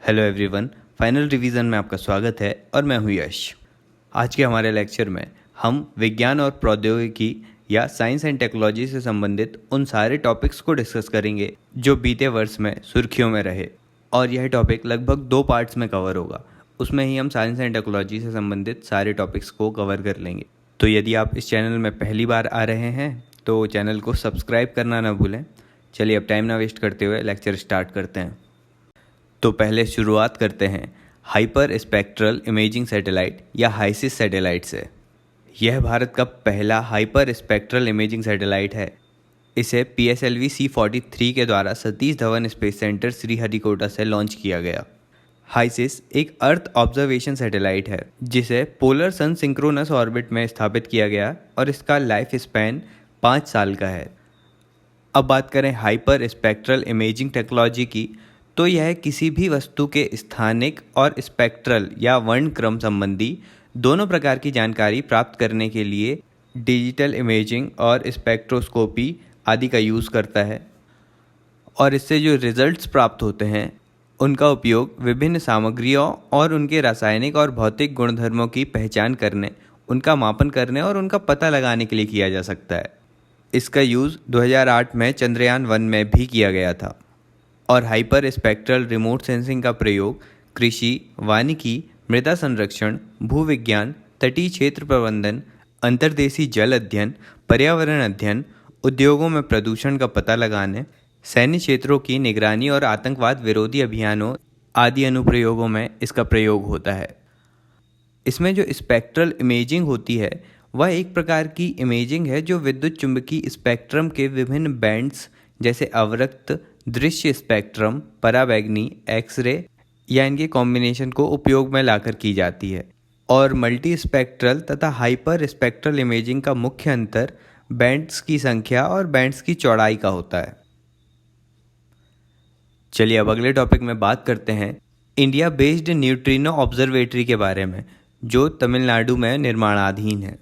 Hello everyone, final revision में आपका स्वागत है और मैं हूं यश। आज के हमारे लेक्चर में हम विज्ञान और प्रौद्योगिकी या साइंस एंड टेक्नोलॉजी से संबंधित उन सारे टॉपिक्स को डिस्कस करेंगे जो बीते वर्ष में सुर्खियों में रहे। और यह टॉपिक लगभग 2 पार्ट्स में कवर होगा। उसमें ही हम साइंस एंड टेक्नोलॉजी से संबंधित सारे टॉपिक्स को कवर कर लेंगे। तो यदि आप इस चैनल में पहली बार आ रहे हैं तो चैनल को सब्सक्राइब करना ना भूलें। चलिए अब टाइम ना वेस्ट करते हुए लेक्चर स्टार्ट करते हैं। तो पहले शुरुआत करते हैं हाइपर स्पेक्ट्रल इमेजिंग सैटेलाइट या हाइसिस सैटेलाइट से। यह भारत का पहला हाइपर स्पेक्ट्रल इमेजिंग सैटेलाइट है। इसे PSLV C-43 के द्वारा सतीश धवन स्पेस सेंटर श्रीहरिकोटा से लॉन्च किया गया। हाइसिस एक अर्थ ऑब्जर्वेशन सैटेलाइट है जिसे पोलर सन सिंक्रोनस ऑर्बिट में स्थापित किया गया और इसका लाइफ स्पैन 5 साल का है। अब बात करें हाइपर स्पेक्ट्रल इमेजिंग टेक्नोलॉजी की, तो यह किसी भी वस्तु के स्थानिक और स्पेक्ट्रल या वर्णक्रम संबंधी दोनों प्रकार की जानकारी प्राप्त करने के लिए डिजिटल इमेजिंग और स्पेक्ट्रोस्कोपी आदि का यूज़ करता है। और इससे जो रिजल्ट्स प्राप्त होते हैं उनका उपयोग विभिन्न सामग्रियों और उनके रासायनिक और भौतिक गुणधर्मों की पहचान करने, उनका मापन करने और उनका पता लगाने के लिए किया जा सकता है। इसका यूज़ 2008 में चंद्रयान-1 में भी किया गया था। और हाइपर स्पेक्ट्रल रिमोट सेंसिंग का प्रयोग कृषि, वानिकी, मृदा संरक्षण, भूविज्ञान, तटीय क्षेत्र प्रबंधन, अंतर्देशीय जल अध्ययन, पर्यावरण अध्ययन, उद्योगों में प्रदूषण का पता लगाने, सैन्य क्षेत्रों की निगरानी और आतंकवाद विरोधी अभियानों आदि अनुप्रयोगों में इसका प्रयोग होता है। इसमें जो स्पेक्ट्रल इमेजिंग होती है वह एक प्रकार की इमेजिंग है जो विद्युत चुंबकीय स्पेक्ट्रम के विभिन्न बैंड्स जैसे अवरक्त, दृश्य स्पेक्ट्रम, पराबैंगनी, एक्सरे या इनके कॉम्बिनेशन को उपयोग में लाकर की जाती है। और मल्टी स्पेक्ट्रल तथा हाइपर स्पेक्ट्रल इमेजिंग का मुख्य अंतर बैंड्स की संख्या और बैंड्स की चौड़ाई का होता है। चलिए अब अगले टॉपिक में बात करते हैं इंडिया बेस्ड न्यूट्रिनो ऑब्जर्वेटरी के बारे में, जो तमिलनाडु में निर्माणाधीन है।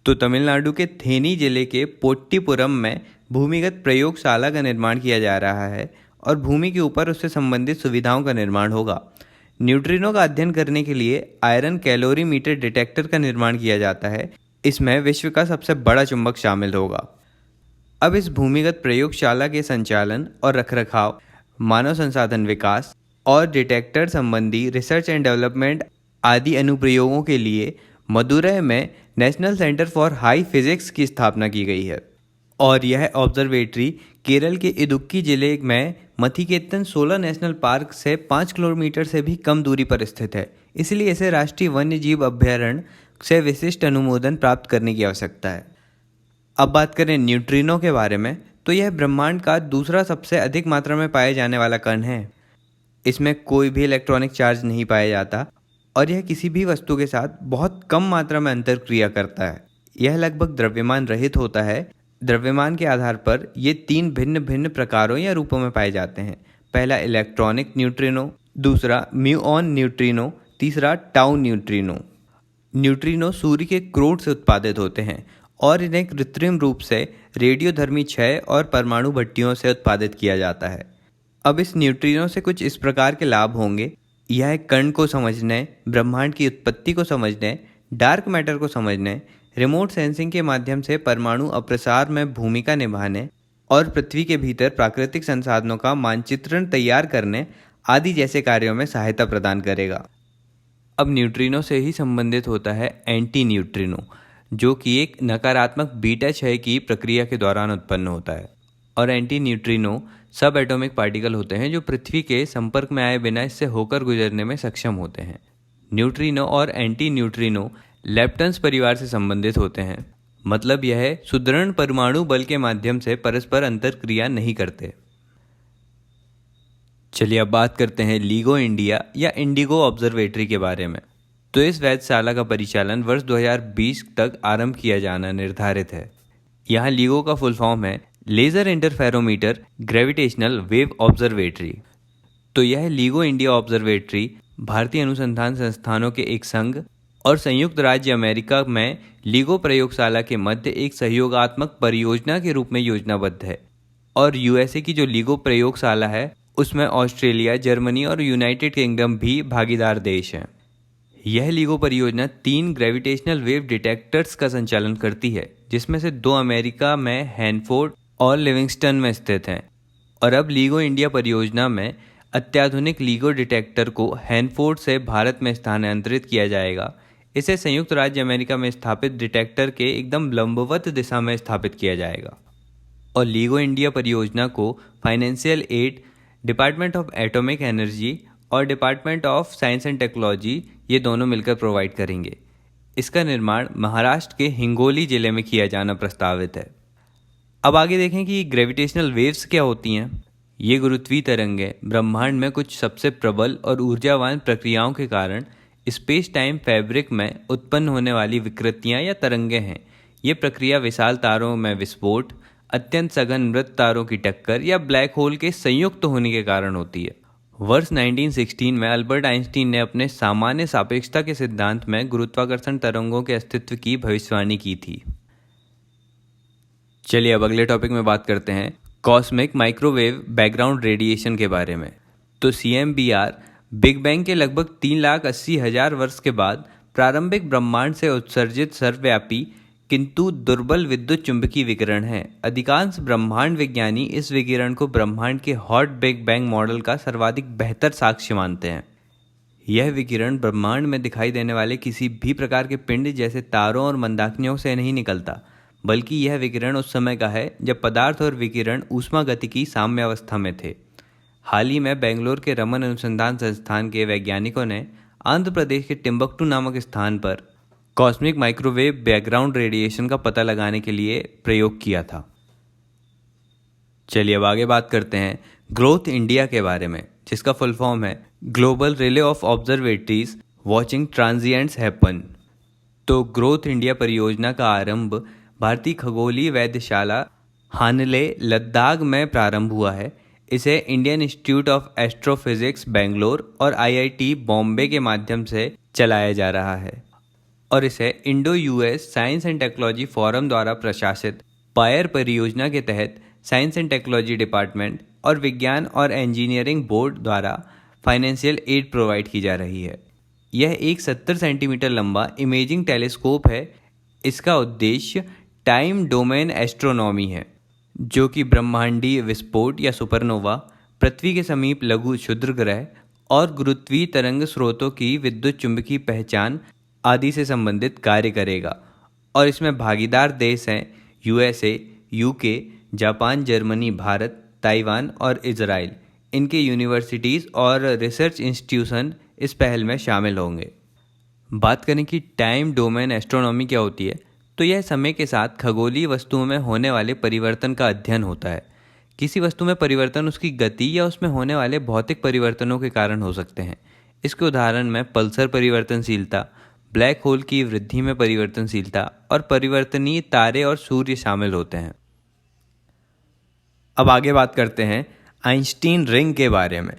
तो तमिलनाडु के थेनी जिले के पोट्टीपुरम में भूमिगत प्रयोगशाला का निर्माण किया जा रहा है और भूमि के ऊपर उससे संबंधित सुविधाओं का निर्माण होगा। न्यूट्रिनो का अध्ययन करने के लिए आयरन कैलोरीमीटर डिटेक्टर का निर्माण किया जाता है। इसमें विश्व का सबसे बड़ा चुंबक शामिल होगा। अब इस भूमिगत प्रयोगशाला के संचालन और रखरखाव, मानव संसाधन विकास और डिटेक्टर संबंधी रिसर्च एंड डेवलपमेंट आदि अनुप्रयोगों के लिए मदुरै में national centre for high physics की स्थापना की गई है। और यह ऑब्जर्वेटरी केरल के इदुक्की जिले में मथिकेतन 16 नेशनल पार्क से 5 किलोमीटर से भी कम दूरी पर स्थित है। इसलिए इसे राष्ट्रीय वन्य जीव अभयारण्य से विशिष्ट अनुमोदन प्राप्त करने की आवश्यकता है। अब बात करें न्यूट्रिनो के बारे में, तो यह ब्रह्मांड का दूसरा सबसे अधिक मात्रा में पाए जाने वाला कण है। इसमें कोई भी इलेक्ट्रॉनिक चार्ज नहीं पाया जाता और यह किसी भी वस्तु के साथ बहुत कम मात्रा में अंतर्क्रिया करता है। यह लगभग द्रव्यमान रहित होता है। द्रव्यमान के आधार पर ये 3 भिन्न भिन्न प्रकारों या रूपों में पाए जाते हैं। पहला इलेक्ट्रॉनिक न्यूट्रिनो, दूसरा म्यूऑन न्यूट्रिनो, तीसरा टाउ न्यूट्रिनो। न्यूट्रिनो सूर्य के क्रोड से उत्पादित होते हैं और इन्हें कृत्रिम रूप से रेडियोधर्मी क्षय और परमाणु भट्टियों से उत्पादित किया जाता है। अब इस न्यूट्रिनो से कुछ इस प्रकार के लाभ होंगे। यह कण को समझने, ब्रह्मांड की उत्पत्ति को समझने, डार्क मैटर को समझने, रिमोट सेंसिंग के माध्यम से परमाणु अप्रसार में भूमिका निभाने और पृथ्वी के भीतर प्राकृतिक संसाधनों का मानचित्रण तैयार करने आदि जैसे कार्यों में सहायता प्रदान करेगा। अब न्यूट्रिनो से ही संबंधित होता है एंटी न्यूट्रिनो, जो कि एक नकारात्मक बीटा क्षय की प्रक्रिया के दौरान उत्पन्न होता है। और एंटी न्यूट्रिनो सब एटॉमिक पार्टिकल होते हैं जो पृथ्वी के संपर्क में आए बिना इससे होकर गुजरने में सक्षम होते हैं। न्यूट्रिनो और एंटी न्यूट्रिनो लेप्टन्स परिवार से संबंधित होते हैं। मतलब यह सुदृढ़ परमाणु बल के माध्यम से परस्पर अंतर्क्रिया नहीं करते। चलिए अब बात करते हैं लीगो इंडिया या इंडिगो ऑब्जर्वेटरी के बारे में। तो इस वेधशाला का परिचालन वर्ष 2020 तक आरंभ किया जाना निर्धारित है। यहाँ लीगो का फुल फॉर्म है laser interferometer gravitational wave observatory. तो यह लीगो इंडिया ऑब्जर्वेटरी भारतीय अनुसंधान संस्थानों के एक संघ और संयुक्त राज्य अमेरिका में लीगो प्रयोगशाला के मध्य एक सहयोगात्मक परियोजना के रूप में योजनाबद्ध है। और यूएसए की जो लीगो प्रयोगशाला है उसमें ऑस्ट्रेलिया, जर्मनी और यूनाइटेड किंगडम भी भागीदार देश हैं। यह लीगो परियोजना 3 ग्रेविटेशनल वेव डिटेक्टर्स का संचालन करती है, जिसमें से 2 अमेरिका में हैनफोर्ड और लिविंगस्टन में स्थित हैं। और अब लीगो इंडिया परियोजना में अत्याधुनिक लीगो डिटेक्टर को हैनफोर्ड से भारत में स्थानांतरित किया जाएगा। इसे संयुक्त राज्य अमेरिका में स्थापित डिटेक्टर के एकदम लंबवत दिशा में स्थापित किया जाएगा। और लीगो इंडिया परियोजना को financial aid department of atomic energy और department of science and technology ये दोनों मिलकर प्रोवाइड करेंगे। इसका निर्माण महाराष्ट्र के हिंगोली जिले में किया जाना प्रस्तावित है। अब आगे देखें कि ग्रेविटेशनल वेव्स क्या होती हैं। ये गुरुत्वीय तरंगें ब्रह्मांड में कुछ सबसे प्रबल और ऊर्जावान प्रक्रियाओं के कारण स्पेस टाइम फैब्रिक में उत्पन्न होने वाली विकृतियाँ या तरंगें हैं। ये प्रक्रिया विशाल तारों में विस्फोट, अत्यंत सघन मृत तारों की टक्कर या ब्लैक होल के संयुक्त होने के कारण होती है। वर्ष 1916 में अल्बर्ट आइंस्टीन ने अपने सामान्य सापेक्षता के सिद्धांत में गुरुत्वाकर्षण तरंगों के अस्तित्व की भविष्यवाणी की थी। चलिए अब अगले टॉपिक में बात करते हैं कॉस्मिक माइक्रोवेव बैकग्राउंड रेडिएशन के बारे में। तो CMBR बिग बैंग के लगभग 3,80,000 वर्ष के बाद प्रारंभिक ब्रह्मांड से उत्सर्जित सर्वव्यापी किंतु दुर्बल विद्युत चुंबकीय विकिरण है। अधिकांश ब्रह्मांड विज्ञानी इस विकिरण को ब्रह्मांड के हॉट बिग बैंग मॉडल का सर्वाधिक बेहतर साक्ष्य मानते हैं। यह विकिरण ब्रह्मांड में दिखाई देने वाले किसी भी प्रकार के पिंड जैसे तारों और मंदाकिनियों से नहीं निकलता, बल्कि यह विकिरण उस समय का है जब पदार्थ और विकिरण ऊष्मागतिकी साम्यावस्था में थे। हाल ही में बेंगलोर के रमन अनुसंधान संस्थान के वैज्ञानिकों ने आंध्र प्रदेश के टिम्बक्टू नामक स्थान पर कॉस्मिक माइक्रोवेव बैकग्राउंड रेडिएशन का पता लगाने के लिए प्रयोग किया था। चलिए अब आगे बात करते हैं ग्रोथ इंडिया के बारे में, जिसका फुल फॉर्म है global relay of observatories watching transients happen. तो ग्रोथ इंडिया परियोजना का आरंभ भारतीय खगोलीय वेधशाला हानले, लद्दाख में प्रारंभ हुआ है। इसे Indian institute of astrophysics Bangalore और IIT बॉम्बे के माध्यम से चलाया जा रहा है और इसे Indo US science and technology forum द्वारा प्रशासित पायर परियोजना के तहत साइंस एंड टेक्नोलॉजी डिपार्टमेंट और विज्ञान और इंजीनियरिंग बोर्ड द्वारा फाइनेंशियल एड प्रोवाइड की जा रही है। यह एक 70 सेंटीमीटर लंबा इमेजिंग टेलीस्कोप है। इसका उद्देश्य टाइम डोमेन एस्ट्रोनॉमी है, जो कि ब्रह्मांडीय विस्फोट या सुपरनोवा, पृथ्वी के समीप लघु क्षुद्र ग्रह और गुरुत्वीय तरंग स्रोतों की विद्युत चुंबकीय पहचान आदि से संबंधित कार्य करेगा। और इसमें भागीदार देश हैं USA, UK, Japan, Germany, Bharat, Taiwan और इजराइल। इनके यूनिवर्सिटीज़ और रिसर्च इंस्टीट्यूशन इस पहल में शामिल होंगे। बात करें कि टाइम डोमेन एस्ट्रोनॉमी क्या होती है, तो यह समय के साथ खगोलीय वस्तुओं में होने वाले परिवर्तन का अध्ययन होता है। किसी वस्तु में परिवर्तन उसकी गति या उसमें होने वाले भौतिक परिवर्तनों के कारण हो सकते हैं। इसके उदाहरण में पल्सर परिवर्तनशीलता, ब्लैक होल की वृद्धि में परिवर्तनशीलता और परिवर्तनीय तारे और सूर्य शामिल होते हैं। अब आगे बात करते हैं आइंस्टीन रिंग के बारे में।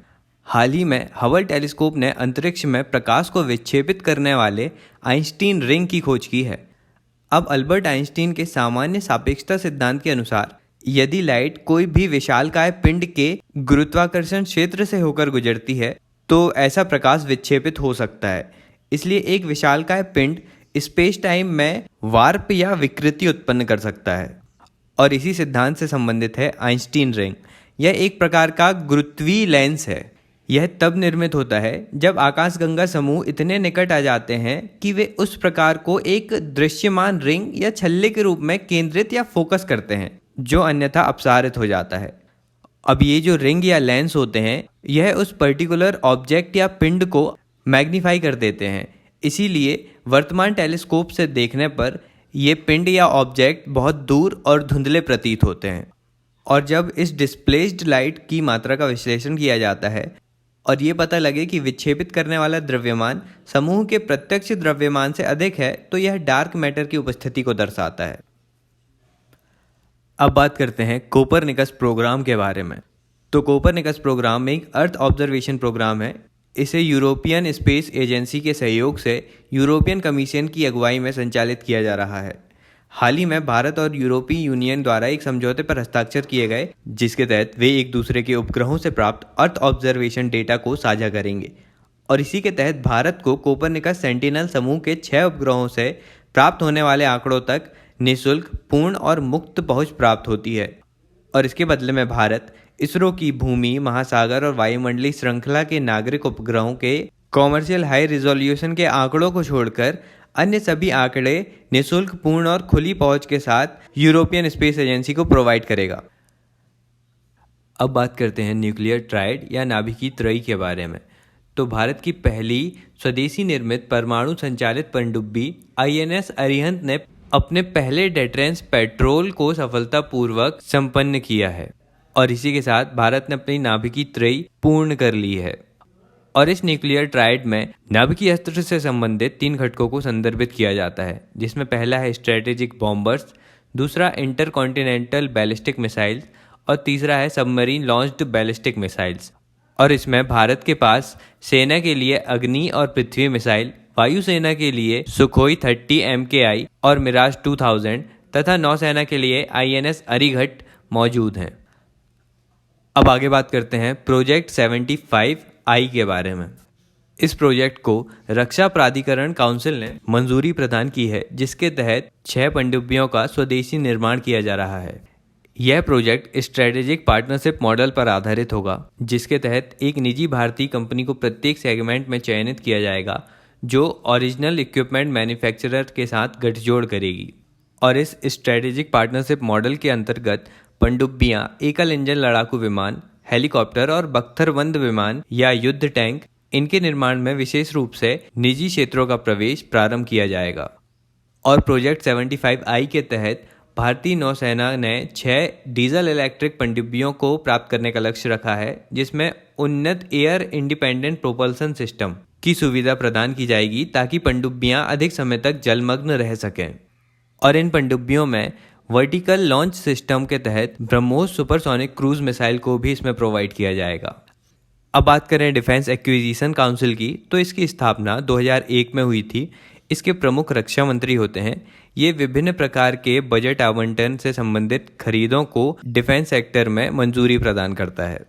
हाल ही में हबल टेलीस्कोप ने अंतरिक्ष में प्रकाश को विक्षेपित करने वाले आइंस्टीन रिंग की खोज की है। अब अल्बर्ट आइंस्टीन के सामान्य सापेक्षता सिद्धांत के अनुसार यदि लाइट कोई भी विशालकाय पिंड के गुरुत्वाकर्षण क्षेत्र से होकर गुजरती है तो ऐसा प्रकाश विक्षेपित हो सकता है। इसलिए एक विशालकाय पिंड स्पेस टाइम में वार्प या विकृति उत्पन्न कर सकता है और इसी सिद्धांत से संबंधित है आइंस्टीन रिंग। यह एक प्रकार का गुरुत्वीय लेंस है। यह तब निर्मित होता है जब आकाशगंगा समूह इतने निकट आ जाते हैं कि वे उस प्रकार को एक दृश्यमान रिंग या छल्ले के रूप में केंद्रित या फोकस करते हैं, जो अन्यथा अपसारित हो जाता है। अब ये जो रिंग या लेंस होते हैं, यह उस पर्टिकुलर ऑब्जेक्ट या पिंड को मैग्नीफाई कर देते हैं। इसीलिए वर्तमान टेलीस्कोप से देखने पर ये पिंड या ऑब्जेक्ट बहुत दूर और धुंधले प्रतीत होते हैं। और जब इस डिस्प्लेस्ड लाइट की मात्रा का विश्लेषण किया जाता है और ये पता लगे कि विक्षेपित करने वाला द्रव्यमान समूह के प्रत्यक्ष द्रव्यमान से अधिक है, तो यह डार्क मैटर की उपस्थिति को दर्शाता है। अब बात करते हैं कोपरनिकस प्रोग्राम के बारे में। तो कोपरनिकस प्रोग्राम एक अर्थ ऑब्जर्वेशन प्रोग्राम है। इसे यूरोपियन स्पेस एजेंसी के सहयोग से यूरोपियन कमीशन की अगुवाई में संचालित किया जा रहा है। हाल ही में भारत और यूरोपीय यूनियन द्वारा एक समझौते पर हस्ताक्षर किए गए, जिसके तहत वे एक दूसरे के उपग्रहों से प्राप्त अर्थ ऑब्जर्वेशन डेटा को साझा करेंगे। और इसी के तहत भारत को कोपरनिकस सेंटिनल समूह के 6 उपग्रहों से प्राप्त होने वाले आंकड़ों तक निःशुल्क, पूर्ण और मुक्त पहुंच प्राप्त होती है। और इसके बदले में भारत इसरो की भूमि, महासागर और वायुमंडलीय श्रृंखला के नागरिक उपग्रहों के कॉमर्शियल हाई रिजोल्यूशन के आंकड़ों को छोड़कर अन्य सभी आंकड़े निःशुल्क, पूर्ण और खुली पहुंच के साथ यूरोपियन स्पेस एजेंसी को प्रोवाइड करेगा। अब बात करते हैं न्यूक्लियर ट्राइड या नाभिकीय त्रयी के बारे में। तो भारत की पहली स्वदेशी निर्मित परमाणु संचालित पनडुब्बी INS अरिहंत ने अपने पहले डेटरेंस पेट्रोल को सफलतापूर्वक संपन्न किया है और इसी के साथ भारत ने अपनी नाभिकीय त्रयी पूर्ण कर ली है। और इस न्यूक्लियर ट्राइड में नाभिकीय अस्त्र से संबंधित 3 घटकों को संदर्भित किया जाता है, जिसमें पहला है स्ट्रेटेजिक बॉम्बर्स, दूसरा इंटरकॉन्टिनेंटल बैलिस्टिक मिसाइल्स और तीसरा है सबमरीन लॉन्च्ड बैलिस्टिक मिसाइल्स। और इसमें भारत के पास सेना के लिए अग्नि और पृथ्वी मिसाइल, वायुसेना के लिए सुखोई 30 MKI और मिराज 2000 तथा नौसेना के लिए INS अरिहंत मौजूद हैं। अब आगे बात करते हैं प्रोजेक्ट 75I के बारे में। इस प्रोजेक्ट को रक्षा प्राधिकरण काउंसिल ने मंजूरी प्रदान की है, जिसके तहत 6 पनडुब्बियों का स्वदेशी निर्माण किया जा रहा है। यह प्रोजेक्ट स्ट्रेटेजिक पार्टनरशिप मॉडल पर आधारित होगा, जिसके तहत एक निजी भारतीय कंपनी को प्रत्येक सेगमेंट में चयनित किया जाएगा, जो ओरिजिनल इक्विपमेंट मैन्युफैक्चरर के साथ गठजोड़ करेगी। और इस स्ट्रेटेजिक पार्टनरशिप मॉडल के अंतर्गत पनडुब्बियां, एकल इंजन लड़ाकू विमान, हेलीकॉप्टर और बख्तरबंद विमान या युद्ध टैंक, इनके निर्माण में विशेष रूप से निजी क्षेत्रों का प्रवेश प्रारंभ किया जाएगा। और प्रोजेक्ट 75I के तहत भारतीय नौसेना ने 6 डीजल इलेक्ट्रिक पनडुब्बियों को प्राप्त करने का लक्ष्य रखा है, जिसमें उन्नत एयर इंडिपेंडेंट प्रोपल्सन सिस्टम की सुविधा प्रदान की जाएगी ताकि पनडुब्बियां अधिक समय तक जलमग्न रह सकें। और इन पनडुब्बियों में वर्टिकल लॉन्च सिस्टम के तहत ब्रह्मोस सुपरसोनिक क्रूज मिसाइल को भी इसमें प्रोवाइड किया जाएगा। अब बात करें डिफेंस एक्विजिशन काउंसिल की, तो इसकी स्थापना 2001 में हुई थी। इसके प्रमुख रक्षा मंत्री होते हैं। ये विभिन्न प्रकार के बजट आवंटन से संबंधित खरीदों को डिफेंस सेक्टर में मंजूरी प्रदान करता है।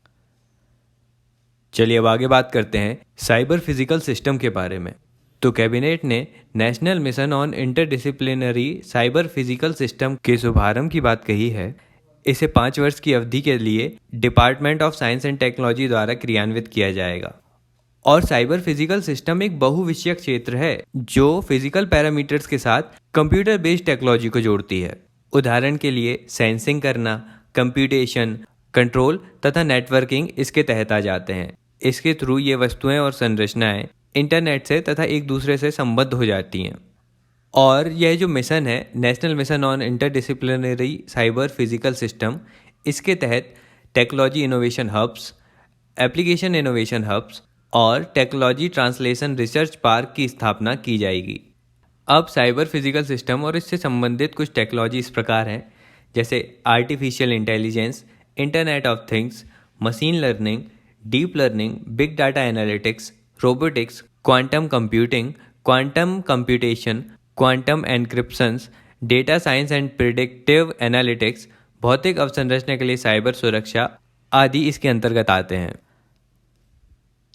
चलिए अब आगे बात करते हैं साइबर फिजिकल सिस्टम के बारे में। तो कैबिनेट ने national mission on interdisciplinary cyber physical system के शुभारंभ की बात कही है। इसे 5 वर्ष की अवधि के लिए department of science and technology द्वारा क्रियान्वित किया जाएगा। और साइबर फिजिकल सिस्टम एक बहुविषयक क्षेत्र है जो फिजिकल पैरामीटर्स के साथ कंप्यूटर बेस्ड टेक्नोलॉजी को जोड़ती है। उदाहरण के लिए सेंसिंग करना, कंप्यूटेशन, कंट्रोल तथा नेटवर्किंग इसके तहत आ जाते हैं। इसके थ्रू ये वस्तुएं और संरचनाएं इंटरनेट से तथा एक दूसरे से संबद्ध हो जाती हैं। और यह जो मिशन है national mission on interdisciplinary cyber physical system, इसके तहत technology innovation hubs, application innovation hubs और टेक्नोलॉजी ट्रांसलेशन रिसर्च पार्क की स्थापना की जाएगी। अब साइबर फिजिकल सिस्टम और इससे संबंधित कुछ टेक्नोलॉजी इस प्रकार हैं, जैसे artificial intelligence, internet of things, machine learning, deep learning, big data analytics, robotics, quantum computing, quantum computation, quantum encryptions, data science and predictive analytics, भौतिक अवसंरचना के लिए साइबर सुरक्षा आदि इसके अंतर्गत आते हैं।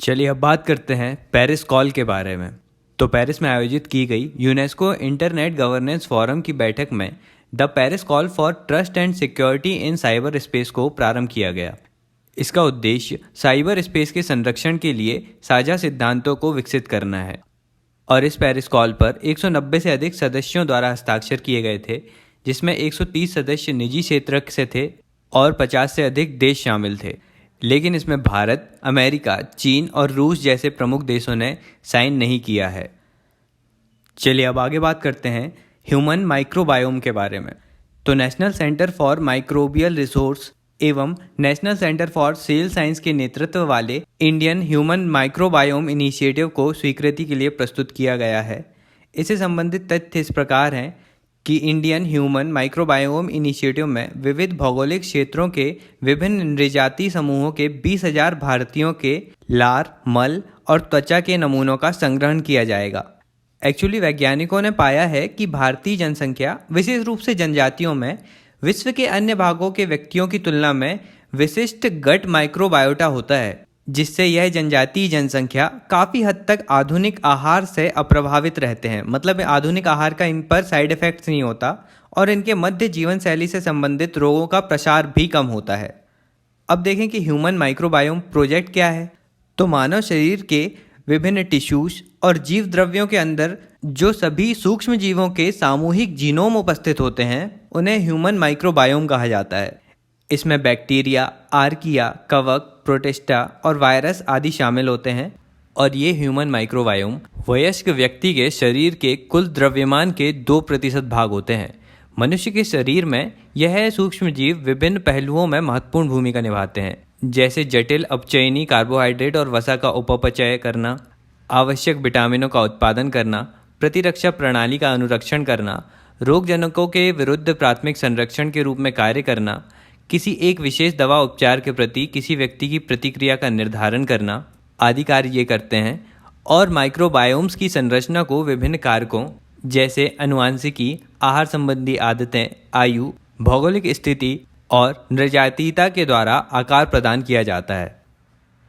चलिए अब बात करते हैं पेरिस कॉल के बारे में। तो पेरिस में आयोजित की गई यूनेस्को इंटरनेट गवर्नेंस फोरम की बैठक में the Paris call for trust and security in cyber space को प्रारंभ किया गया। इसका उद्देश्य साइबर स्पेस के संरक्षण के लिए साझा सिद्धांतों को विकसित करना है। और इस पेरिस कॉल पर 190 से अधिक सदस्यों द्वारा हस्ताक्षर किए गए थे, जिसमें 130 सदस्य निजी क्षेत्र से थे और 50 से अधिक देश शामिल थे। लेकिन इसमें भारत, अमेरिका, चीन और रूस जैसे प्रमुख देशों ने साइन नहीं किया है। चलिए अब आगे बात करते हैं ह्यूमन माइक्रोबायोम के बारे में। तो national centre for microbial resource एवं national centre for cell science के नेतृत्व वाले इंडियन ह्यूमन माइक्रोबायोम इनिशिएटिव को स्वीकृति के लिए प्रस्तुत किया गया है। इससे संबंधित तथ्य इस प्रकार हैं कि इंडियन ह्यूमन माइक्रोबायोम इनिशिएटिव में विविध भौगोलिक क्षेत्रों के विभिन्न नृजाति समूहों के 20,000 भारतीयों के लार, मल और त्वचा के नमूनों का संग्रहण किया जाएगा। एक्चुअली वैज्ञानिकों ने पाया है कि भारतीय जनसंख्या विशेष रूप से जनजातियों में विश्व के अन्य भागों के व्यक्तियों की तुलना में विशिष्ट गट माइक्रोबायोटा होता है, जिससे यह जनजातीय जनसंख्या काफ़ी हद तक आधुनिक आहार से अप्रभावित रहते हैं। मतलब आधुनिक आहार का इन पर साइड इफ़ेक्ट्स नहीं होता और इनके मध्य जीवन शैली से संबंधित रोगों का प्रसार भी कम होता है। अब देखें कि ह्यूमन माइक्रोबायोम प्रोजेक्ट क्या है। तो मानव शरीर के विभिन्न टिश्यूज और जीव द्रव्यों के अंदर जो सभी सूक्ष्म जीवों के सामूहिक जीनोम उपस्थित होते हैं उन्हें ह्यूमन माइक्रोबायोम कहा जाता है। इसमें बैक्टीरिया, आर्किया, कवक, प्रोटिस्टा और वायरस आदि शामिल होते हैं। और ये ह्यूमन माइक्रोबायोम वयस्क व्यक्ति के शरीर के कुल द्रव्यमान के 2% भाग होते हैं। मनुष्य के शरीर में यह सूक्ष्म जीव विभिन्न पहलुओं में महत्वपूर्ण भूमिका निभाते हैं, जैसे जटिल अपचयनी कार्बोहाइड्रेट और वसा का उपपचय करना, आवश्यक विटामिनों का उत्पादन करना, प्रतिरक्षा प्रणाली का अनुरक्षण करना, रोगजनकों के विरुद्ध प्राथमिक संरक्षण के रूप में कार्य करना, किसी एक विशेष दवा उपचार के प्रति किसी व्यक्ति की प्रतिक्रिया का निर्धारण करना आदि कार्य ये करते हैं। और माइक्रोबायोम्स की संरचना को विभिन्न कारकों जैसे आनुवंशिकी, आहार संबंधी आदतें, आयु, भौगोलिक स्थिति और नृजातीयता के द्वारा आकार प्रदान किया जाता है।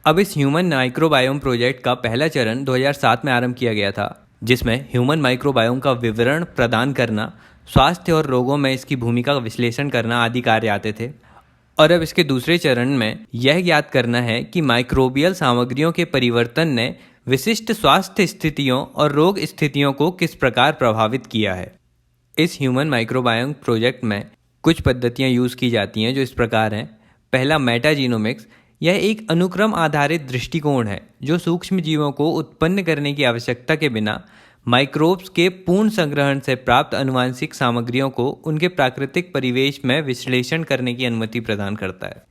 अब इस ह्यूमन माइक्रोबायोम प्रोजेक्ट का पहला चरण 2007 में आरंभ किया गया था, जिसमें ह्यूमन माइक्रोबायोम का विवरण प्रदान करना, स्वास्थ्य और रोगों में इसकी भूमिका का विश्लेषण करना आदि कार्य आते थे। और अब इसके दूसरे चरण में यह ज्ञात करना है कि माइक्रोबियल सामग्रियों के परिवर्तन ने विशिष्ट स्वास्थ्य स्थितियों और रोग स्थितियों को किस प्रकार प्रभावित किया है। इस ह्यूमन माइक्रोबायोम प्रोजेक्ट में कुछ पद्धतियां यूज़ की जाती हैं जो इस प्रकार हैं। पहला, मेटाजीनोमिक्स। यह एक अनुक्रम आधारित दृष्टिकोण है जो सूक्ष्म जीवों को उत्पन्न करने की आवश्यकता के बिना माइक्रोब्स के पूर्ण संग्रहण से प्राप्त आनुवंशिक सामग्रियों को उनके प्राकृतिक परिवेश में विश्लेषण करने की अनुमति प्रदान करता है।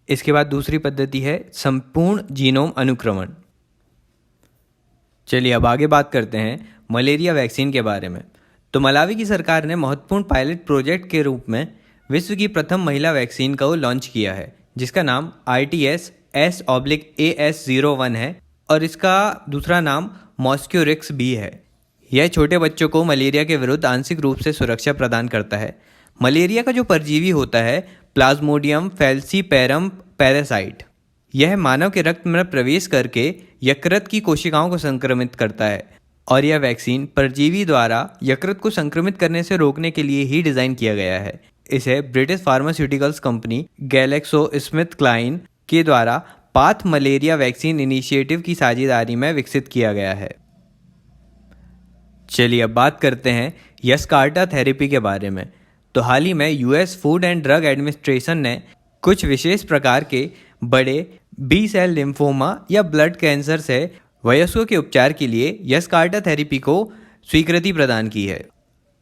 इसके बाद दूसरी पद्धति है संपूर्ण जीनोम अनुक्रमण। चलिए अब आगे बात करते हैं मलेरिया वैक्सीन के बारे में। तो मलावी की सरकार ने महत्वपूर्ण पायलट प्रोजेक्ट के रूप में विश्व की प्रथम महिला वैक्सीन को लॉन्च किया है, जिसका नाम RTS-S/AS01 है और इसका दूसरा नाम मॉस्क्यूरिक्स भी है। यह छोटे बच्चों को मलेरिया के विरुद्ध आंशिक रूप से सुरक्षा प्रदान करता है। मलेरिया का जो परजीवी होता है प्लाज्मोडियम फैल्सीपेरम पैरासाइट, यह मानव के रक्त में प्रवेश करके यकृत की कोशिकाओं को संक्रमित करता है और यह वैक्सीन परजीवी द्वारा यकृत को संक्रमित करने से रोकने के लिए ही डिज़ाइन किया गया है। इसे ब्रिटिश फार्मास्यूटिकल्स कंपनी GlaxoSmithKline के द्वारा पाथ मलेरिया वैक्सीन इनिशिएटिव की साझेदारी में विकसित किया गया है। चलिए अब बात करते हैं यस्कार्टा थेरेपी के बारे में। तो हाल ही में US food and drug administration ने कुछ विशेष प्रकार के बड़े बी सेल लिम्फोमा या ब्लड कैंसर से वयस्कों के उपचार के लिए यस्कार्टा थेरेपी को स्वीकृति प्रदान की है।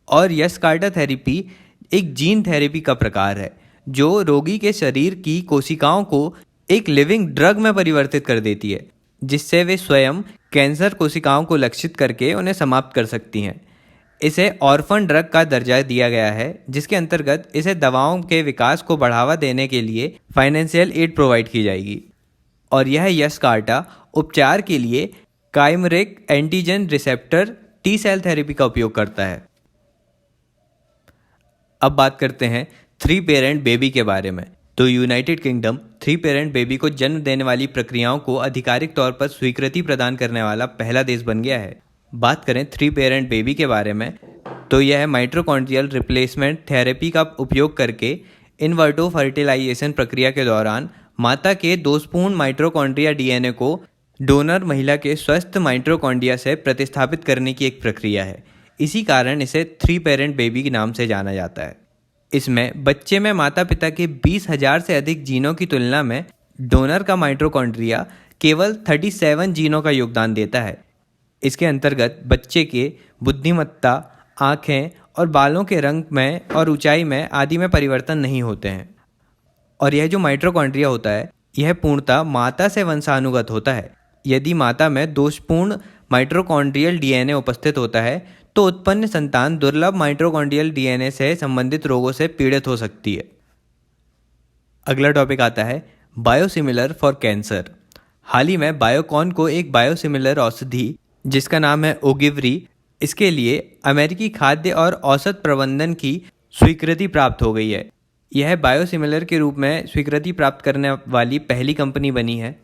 और यस्कार्टा थेरेपी एक जीन थेरेपी का प्रकार है जो रोगी के शरीर की कोशिकाओं को एक लिविंग ड्रग में परिवर्तित कर देती है, जिससे वे स्वयं कैंसर कोशिकाओं को लक्षित करके उन्हें समाप्त कर सकती हैं। इसे ऑर्फन ड्रग का दर्जा दिया गया है, जिसके अंतर्गत इसे दवाओं के विकास को बढ़ावा देने के लिए फाइनेंशियल एड प्रोवाइड की जाएगी। और यह यस्कार्टा उपचार के लिए chimeric antigen receptor T cell therapy का उपयोग करता है। अब बात करते हैं 3 पेरेंट बेबी के बारे में। तो यूनाइटेड किंगडम 3 पेरेंट बेबी को जन्म देने वाली प्रक्रियाओं को आधिकारिक तौर पर स्वीकृति प्रदान करने वाला पहला देश बन गया है। बात करें 3 पेरेंट बेबी के बारे में, तो यह माइटोकॉन्ड्रियल रिप्लेसमेंट थेरेपी का उपयोग करके इनवर्टो फर्टिलाइजेशन प्रक्रिया के दौरान माता के दोषपूर्ण माइटोकॉन्ड्रिया DNA को डोनर महिला के स्वस्थ माइटोकॉन्ड्रिया से प्रतिस्थापित करने की एक प्रक्रिया है। इसी कारण इसे 3 पेरेंट बेबी के नाम से जाना जाता है। इसमें बच्चे में माता पिता के 20,000 से अधिक जीनों की तुलना में डोनर का माइटोकॉन्ड्रिया केवल 37 जीनों का योगदान देता है। इसके अंतर्गत बच्चे के बुद्धिमत्ता, आँखें और बालों के रंग में और ऊंचाई में आदि में परिवर्तन नहीं होते हैं। और यह जो माइटोकॉन्ड्रिया होता है यह पूर्णतः माता से वंशानुगत होता है। यदि माता में दोषपूर्ण माइटोकॉन्ड्रियल DNA उपस्थित होता है तो उत्पन्न संतान दुर्लभ माइटोकॉन्ड्रियल DNA से संबंधित रोगों से पीड़ित हो सकती है। अगला टॉपिक आता है बायोसिमिलर फॉर कैंसर। हाल ही में बायोकॉन को एक बायोसिमिलर औषधि जिसका नाम है ओगिवरी, इसके लिए अमेरिकी खाद्य और औसत प्रबंधन की स्वीकृति प्राप्त हो गई है। यह बायोसिमिलर के रूप में स्वीकृति प्राप्त करने वाली पहली कंपनी बनी है।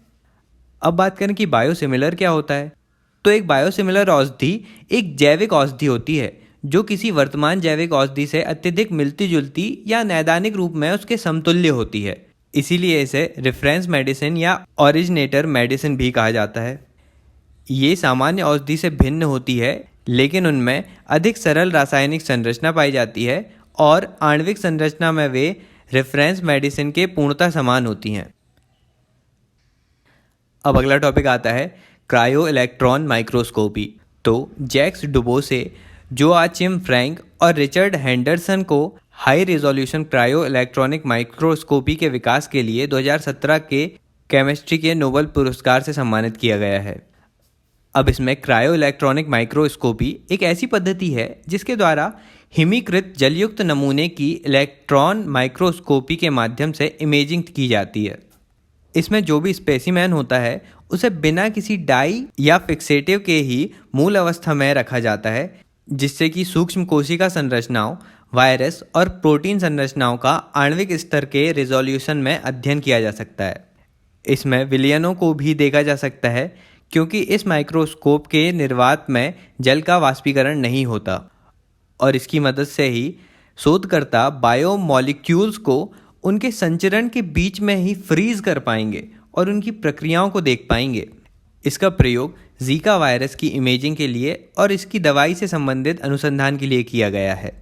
अब बात करें कि बायोसिमिलर क्या होता है। तो एक बायोसिमिलर औषधि एक जैविक औषधि होती है जो किसी वर्तमान जैविक औषधि से अत्यधिक मिलती जुलती या नैदानिक रूप में उसके समतुल्य होती है। इसीलिए इसे रेफरेंस मेडिसिन या ओरिजिनेटर मेडिसिन भी कहा जाता है। ये सामान्य औषधि से भिन्न होती है, लेकिन उनमें अधिक सरल रासायनिक संरचना पाई जाती है और आणविक संरचना में वे रेफरेंस मेडिसिन के पूर्णतः समान होती हैं। अब अगला टॉपिक आता है क्रायो इलेक्ट्रॉन माइक्रोस्कोपी। तो जैक्स डुबोसे, जोआचिम फ्रैंक और रिचर्ड हेंडरसन को high resolution cryo electronic microscopy के विकास के लिए 2017 के केमिस्ट्री के नोबेल पुरस्कार से सम्मानित किया गया है। अब इसमें क्रायो इलेक्ट्रॉनिक माइक्रोस्कोपी एक ऐसी पद्धति है जिसके द्वारा हिमीकृत जलयुक्त नमूने की इलेक्ट्रॉन माइक्रोस्कोपी के माध्यम से इमेजिंग की जाती है। इसमें जो भी स्पेसिमेन होता है उसे बिना किसी डाई या फिक्सेटिव के ही मूल अवस्था में रखा जाता है, जिससे कि सूक्ष्म कोशिका संरचनाओं, वायरस और प्रोटीन संरचनाओं का आणविक स्तर के रिजोल्यूशन में अध्ययन किया जा सकता है। इसमें विलयनों को भी देखा जा सकता है क्योंकि इस माइक्रोस्कोप के निर्वात में जल का वाष्पीकरण नहीं होता और इसकी मदद से ही शोधकर्ता बायोमॉलिक्यूल्स को उनके संचरण के बीच में ही फ्रीज कर पाएंगे और उनकी प्रक्रियाओं को देख पाएंगे। इसका प्रयोग जीका वायरस की इमेजिंग के लिए और इसकी दवाई से संबंधित अनुसंधान के लिए किया गया है।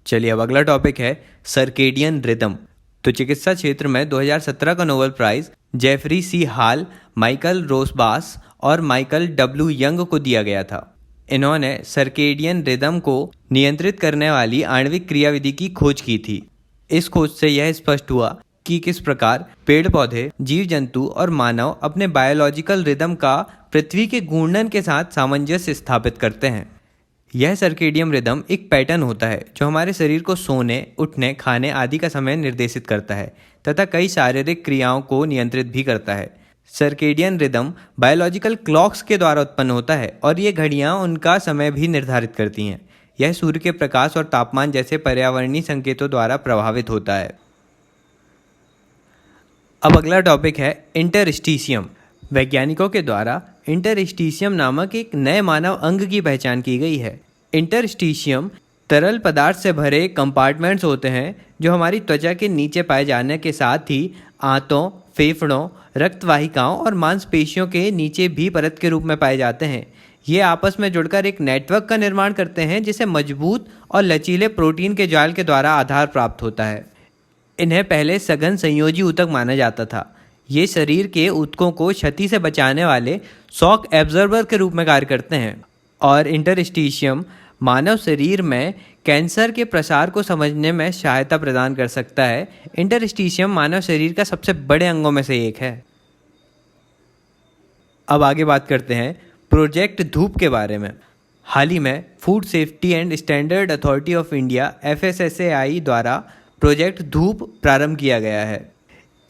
चलिए अब अगला टॉपिक है सर्केडियन रिदम। तो चिकित्सा क्षेत्र में 2017 का नोबेल प्राइज जेफरी सी हाल, माइकल रोसबास और माइकल डब्ल्यू यंग को दिया गया था। इन्होंने सर्केडियन रिदम को नियंत्रित करने वाली आणविक क्रियाविधि की खोज की थी। इस खोज से यह स्पष्ट हुआ कि किस प्रकार पेड़ पौधे, जीव जंतु और मानव अपने बायोलॉजिकल रिदम का पृथ्वी के घूर्णन के साथ सामंजस्य स्थापित करते हैं। यह सर्केडियन रिदम एक पैटर्न होता है जो हमारे शरीर को सोने, उठने, खाने आदि का समय निर्देशित करता है तथा कई शारीरिक क्रियाओं को नियंत्रित भी करता है। सर्केडियन रिदम बायोलॉजिकल क्लॉक्स के द्वारा उत्पन्न होता है और ये घड़ियाँ उनका समय भी निर्धारित करती हैं। यह सूर्य के प्रकाश और तापमान जैसे पर्यावरणीय संकेतों द्वारा प्रभावित होता है। अब अगला टॉपिक है इंटरस्टीशियम। वैज्ञानिकों के द्वारा इंटरस्टीशियम नामक एक नए मानव अंग की पहचान की गई है। इंटरस्टीशियम तरल पदार्थ से भरे कंपार्टमेंट्स होते हैं जो हमारी त्वचा के नीचे पाए जाने के साथ ही आंतों, फेफड़ों, रक्तवाहिकाओं और मांसपेशियों के नीचे भी परत के रूप में पाए जाते हैं। ये आपस में जुड़कर एक नेटवर्क का निर्माण करते हैं जिसे मजबूत और लचीले प्रोटीन के जाल के द्वारा आधार प्राप्त होता है। इन्हें पहले सघन संयोजी ऊतक माना जाता था। ये शरीर के ऊतकों को क्षति से बचाने वाले शॉक एब्जॉर्बर के रूप में कार्य करते हैं और इंटरस्टीशियम मानव शरीर में कैंसर के प्रसार को समझने में सहायता प्रदान कर सकता है। इंटरस्टीशियम मानव शरीर का सबसे बड़े अंगों में से एक है। अब आगे बात करते हैं प्रोजेक्ट धूप के बारे में। हाल ही में food safety and standard authority of India FSSAI द्वारा प्रोजेक्ट धूप प्रारंभ किया गया है।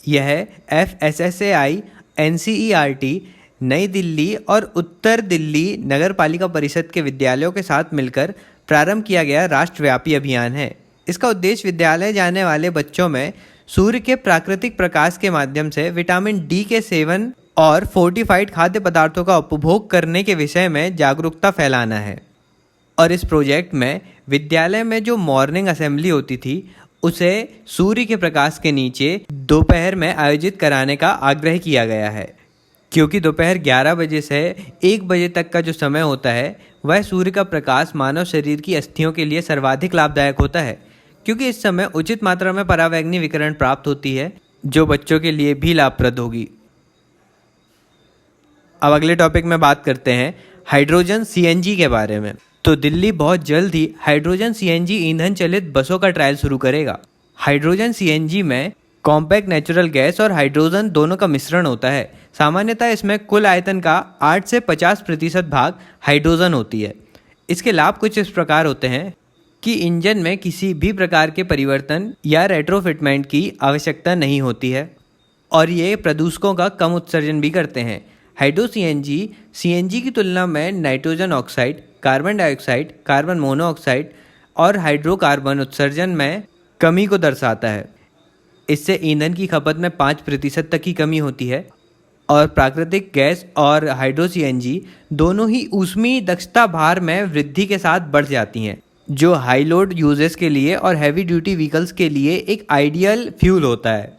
यह FSSAI NCERT, नई दिल्ली और उत्तर दिल्ली नगर पालिका परिषद के विद्यालयों के साथ मिलकर प्रारंभ किया गया राष्ट्रव्यापी अभियान है। इसका उद्देश्य विद्यालय जाने वाले बच्चों में सूर्य के प्राकृतिक प्रकाश के माध्यम से विटामिन डी के सेवन और फोर्टिफाइड खाद्य पदार्थों का उपभोग करने के विषय में जागरूकता फैलाना है। और इस प्रोजेक्ट में विद्यालय में जो मॉर्निंग असेंबली होती थी उसे सूर्य के प्रकाश के नीचे दोपहर में आयोजित कराने का आग्रह किया गया है, क्योंकि दोपहर 11 बजे से 1 बजे तक का जो समय होता है वह सूर्य का प्रकाश मानव शरीर की अस्थियों के लिए सर्वाधिक लाभदायक होता है, क्योंकि इस समय उचित मात्रा में परावैंगनी विकिरण प्राप्त होती है जो बच्चों के लिए भी लाभप्रद होगी। अब अगले टॉपिक में बात करते हैं हाइड्रोजन CNG के बारे में। तो दिल्ली बहुत जल्द ही हाइड्रोजन CNG ईंधन चलित बसों का ट्रायल शुरू करेगा। हाइड्रोजन CNG में कॉम्पैक्ट नेचुरल गैस और हाइड्रोजन दोनों का मिश्रण होता है। सामान्यतः इसमें कुल आयतन का 8 से 50% भाग हाइड्रोजन होती है। इसके लाभ कुछ इस प्रकार होते हैं कि इंजन में किसी भी प्रकार के परिवर्तन या रेट्रोफिटमेंट की आवश्यकता नहीं होती है और ये प्रदूषकों का कम उत्सर्जन भी करते हैं। हाइड्रो सीएनजी सीएनजी की तुलना में nitrogen oxide, carbon dioxide, carbon monoxide और हाइड्रोकार्बन उत्सर्जन में कमी को दर्शाता है। इससे ईंधन की खपत में 5% तक की कमी होती है और प्राकृतिक गैस और हाइड्रो सीएनजी दोनों ही ऊष्मीय दक्षता भार में वृद्धि के साथ बढ़ जाती हैं, जो हाई लोड यूजेस के लिए और हैवी ड्यूटी व्हीकल्स के लिए एक आइडियल फ्यूल होता है।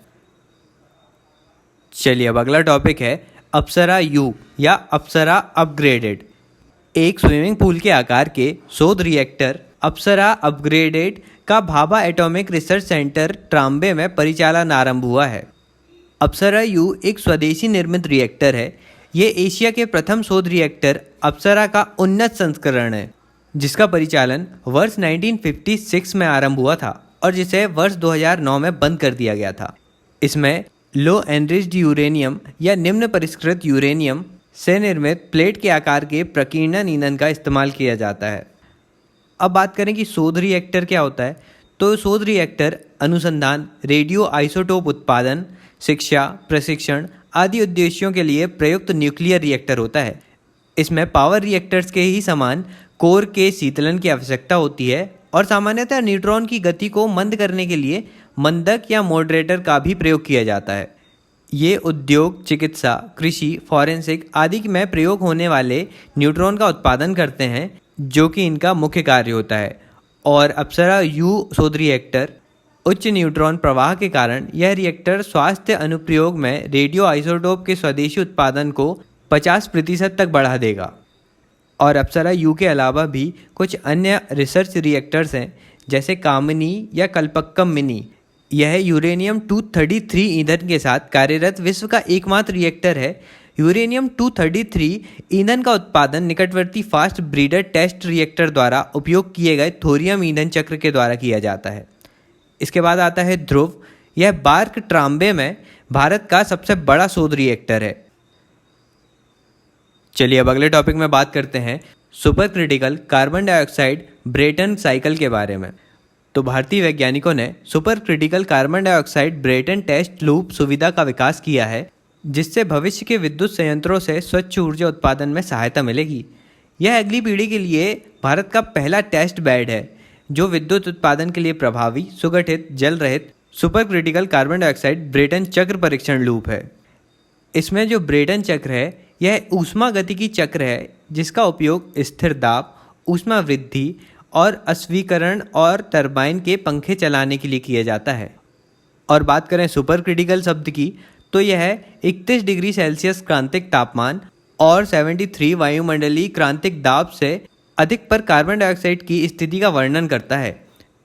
चलिए अब अगला टॉपिक है अप्सरा यू या अप्सरा अपग्रेडेड। एक स्विमिंग पूल के आकार के शोध रिएक्टर अप्सरा अपग्रेडेड का Bhabha atomic research centre Trombay में परिचालन आरंभ हुआ है। अप्सरा यू एक स्वदेशी निर्मित रिएक्टर है। ये एशिया के प्रथम शोध रिएक्टर अप्सरा का उन्नत संस्करण है, जिसका परिचालन वर्ष 1956 में आरंभ हुआ था और जिसे वर्ष 2009 में बंद कर दिया गया था। इसमें लो एनरिच्ड यूरेनियम या निम्न परिष्कृत यूरेनियम से निर्मित प्लेट के आकार के प्रकीर्णन ईंधन का इस्तेमाल किया जाता है। अब बात करें कि शोध रिएक्टर क्या होता है, तो शोध रिएक्टर अनुसंधान, रेडियो आइसोटोप उत्पादन, शिक्षा, प्रशिक्षण आदि उद्देश्यों के लिए प्रयुक्त न्यूक्लियर रिएक्टर होता है। इसमें पावर रिएक्टर्स के ही समान कोर के शीतलन की आवश्यकता होती है और सामान्यतः न्यूट्रॉन की गति को मंद करने के लिए मंदक या मॉडरेटर का भी प्रयोग किया जाता है। ये उद्योग, चिकित्सा, कृषि, फॉरेंसिक आदि में प्रयोग होने वाले न्यूट्रॉन का उत्पादन करते हैं, जो कि इनका मुख्य कार्य होता है। और अप्सरा यू शोध रिएक्टर उच्च न्यूट्रॉन प्रवाह के कारण यह रिएक्टर स्वास्थ्य अनुप्रयोग में रेडियो आइसोटोप के स्वदेशी उत्पादन को 50% तक बढ़ा देगा। और अप्सरा यू के अलावा भी कुछ अन्य रिसर्च रिएक्टर्स हैं, जैसे कामिनी या कल्पक्कम मिनी। यह यूरेनियम 233 ईंधन के साथ कार्यरत विश्व का एकमात्र रिएक्टर है। यूरेनियम 233 ईंधन का उत्पादन निकटवर्ती फास्ट ब्रीडर टेस्ट रिएक्टर द्वारा उपयोग किए गए थोरियम ईंधन चक्र के द्वारा किया जाता है। इसके बाद आता है ध्रुव। यह बार्क ट्राम्बे में भारत का सबसे बड़ा शोध रिएक्टर है। चलिए अब अगले टॉपिक में बात करते हैं super critical carbon dioxide Brayton cycle के बारे में। तो भारतीय वैज्ञानिकों ने super critical carbon dioxide Brayton test loop सुविधा का विकास किया है, जिससे भविष्य के विद्युत संयंत्रों से स्वच्छ ऊर्जा उत्पादन में सहायता मिलेगी। यह अगली पीढ़ी के लिए भारत का पहला टेस्ट बेड है, जो विद्युत उत्पादन के लिए प्रभावी, सुगठित, जल रहित super critical carbon dioxide Brayton चक्र परीक्षण लूप है। इसमें जो ब्रेटन चक्र है, यह ऊष्मा गतिकी चक्र है, जिसका उपयोग स्थिर दाब, ऊष्मा वृद्धि और अस्वीकरण और टरबाइन के पंखे चलाने के लिए किया जाता है। और बात करें सुपर क्रिटिकल शब्द की, तो यह 31 डिग्री सेल्सियस क्रांतिक तापमान और 73 वायुमंडलीय क्रांतिक दाब से अधिक पर कार्बन डाइऑक्साइड की स्थिति का वर्णन करता है।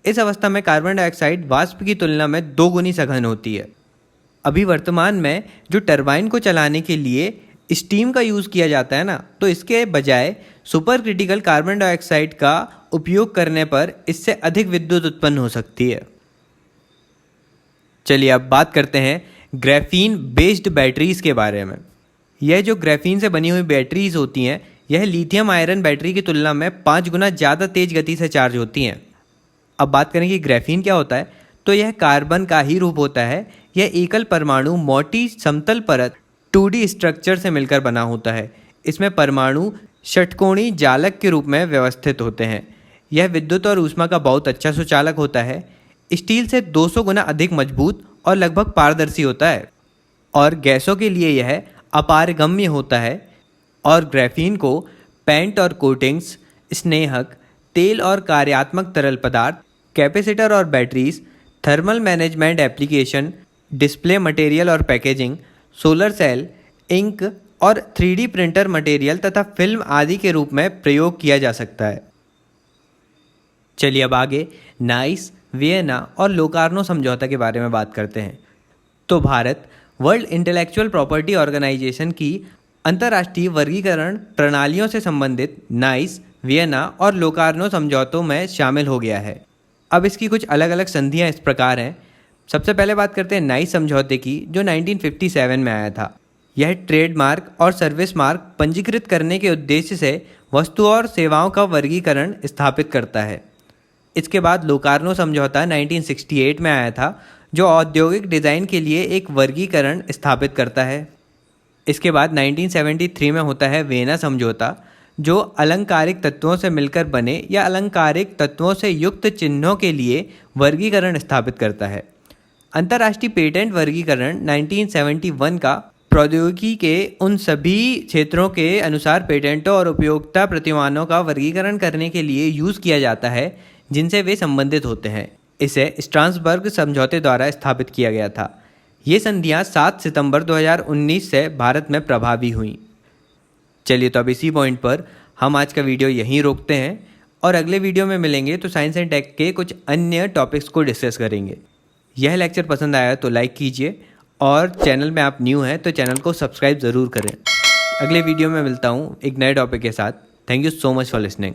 इस अवस्था में कार्बन डाइऑक्साइड वाष्प की तुलना में 2 गुनी सघन होती है। अभी वर्तमान में जो टरबाइन को चलाने के लिए स्टीम का यूज़ किया जाता है ना, तो इसके बजाय सुपर क्रिटिकल कार्बन डाइऑक्साइड का उपयोग करने पर इससे अधिक विद्युत उत्पन्न हो सकती है। चलिए अब बात करते हैं ग्राफीन बेस्ड बैटरीज के बारे में। यह जो ग्राफीन से बनी हुई बैटरीज होती हैं, यह लिथियम आयरन बैटरी की तुलना में 5 गुना ज़्यादा तेज गति से चार्ज होती हैं। अब बात करें कि ग्राफीन क्या होता है, तो यह कार्बन का ही रूप होता है। यह एकल परमाणु मोटी समतल परत 2D स्ट्रक्चर से मिलकर बना होता है। इसमें परमाणु षटकोणीय जालक के रूप में व्यवस्थित होते हैं। यह विद्युत और ऊष्मा का बहुत अच्छा सुचालक होता है। स्टील से 200 गुना अधिक मजबूत और लगभग पारदर्शी होता है। और गैसों के लिए यह अपारगम्य होता है। और ग्राफीन को पेंट और कोटिंग्स, स्नेहक, तेल और कार्यात्मक तरल पदार्थ, कैपेसिटर और batteries, thermal management application, display material और पैकेजिंग, सोलर सेल, इंक और 3D प्रिंटर मटेरियल तथा फिल्म आदि के रूप में प्रयोग किया जा सकता है। चलिए अब आगे नाइस, वियना और लोकार्नो समझौता के बारे में बात करते हैं। तो Bharat world intellectual property organisation की अंतर्राष्ट्रीय वर्गीकरण प्रणालियों से संबंधित नाइस, वियना और लोकार्नो समझौतों में शामिल हो गया है। अब इसकी कुछ अलग अलग संधियां इस प्रकार हैं। सबसे पहले बात करते हैं नाइस समझौते की, जो 1957 में आया था। यह ट्रेडमार्क और सर्विस मार्क पंजीकृत करने के उद्देश्य से वस्तुओं और सेवाओं का वर्गीकरण स्थापित करता है। इसके बाद लोकार्नो समझौता 1968 में आया था, जो औद्योगिक डिज़ाइन के लिए एक वर्गीकरण स्थापित करता है। इसके बाद 1973 में होता है वियना समझौता, जो अलंकारिक तत्वों से मिलकर बने या अलंकारिक तत्वों से युक्त चिन्हों के लिए वर्गीकरण स्थापित करता है। अंतर्राष्ट्रीय पेटेंट वर्गीकरण 1971 का प्रौद्योगिकी के उन सभी क्षेत्रों के अनुसार पेटेंटों और उपयोगिता प्रतिमानों का वर्गीकरण करने के लिए यूज़ किया जाता है जिनसे वे संबंधित होते हैं। इसे स्ट्रासबर्ग समझौते द्वारा स्थापित किया गया था। ये संधियाँ 7 सितंबर 2019 से भारत में प्रभावी हुई। चलिए, तो अब इसी पॉइंट पर हम आज का वीडियो यहीं रोकते हैं और अगले वीडियो में मिलेंगे तो साइंस एंड टेक के कुछ अन्य टॉपिक्स को डिस्कस करेंगे। यह लेक्चर पसंद आया तो लाइक कीजिए और चैनल में आप न्यू हैं तो चैनल को सब्सक्राइब ज़रूर करें। अगले वीडियो में मिलता हूँ एक नए टॉपिक के साथ। Thank you so much for listening.